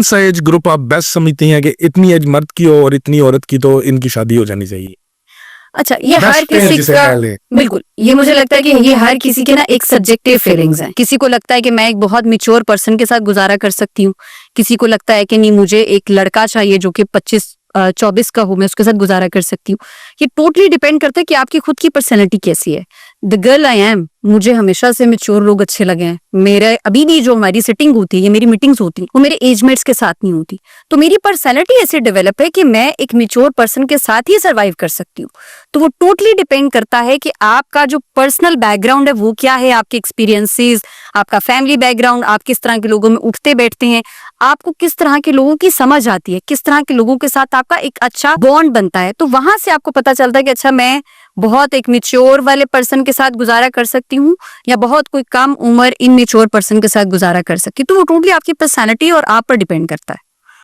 कौन सा age group आप बेस्ट समझती हैं कि इतनी एज मर्द की हो और इतनी औरत की तो इनकी शादी हो जानी चाहिए? अच्छा, ये हर Best friend किसी जिसे का कह लें। बिल्कुल, ये मुझे लगता है कि ये हर किसी के ना एक सब्जेक्टिव फीलिंग्स हैं। किसी को लगता है कि मैं एक बहुत मैच्योर पर्सन के साथ गुजारा कर सकती हूँ, किसी को लगता है कि नहीं मुझे एक लड़का चाहिए जो कि 25-24 का हो, मैं उसके साथ गुजारा कर सकती हूँ। ये टोटली डिपेंड करता है कि आपकी खुद की पर्सनैलिटी कैसी है। द गर्ल आई एम, मुझे हमेशा से मैच्योर लोग अच्छे लगे हैं। मेरे अभी भी जो हमारी सिटिंग होती है, ये मेरी मीटिंग्स होती हैं, वो मेरे एजमेट्स के साथ नहीं होती। तो मेरी पर्सनैलिटी ऐसे डेवलप है कि मैं एक मैच्योर पर्सन के साथ ही सर्वाइव कर सकती हूँ। तो वो टोटली डिपेंड करता है कि आपका जो पर्सनल बैकग्राउंड है वो क्या है, आपके एक्सपीरियंसेस, आपका फैमिली बैकग्राउंड, आप किस तरह के लोगों में उठते बैठते हैं, आपको किस तरह के लोगों की समझ आती है, किस तरह के लोगों के साथ आपका एक अच्छा बॉन्ड बनता है। तो वहां से आपको पता चलता है कि अच्छा मैं बहुत एक मेच्योर वाले पर्सन के साथ गुजारा कर सकती हूँ या बहुत कोई कम उम्र इनमेच्योर पर्सन के साथ गुजारा कर सकती हूँ। तो वो टोटली आपकी पर्सनैलिटी और आप पर डिपेंड करता है।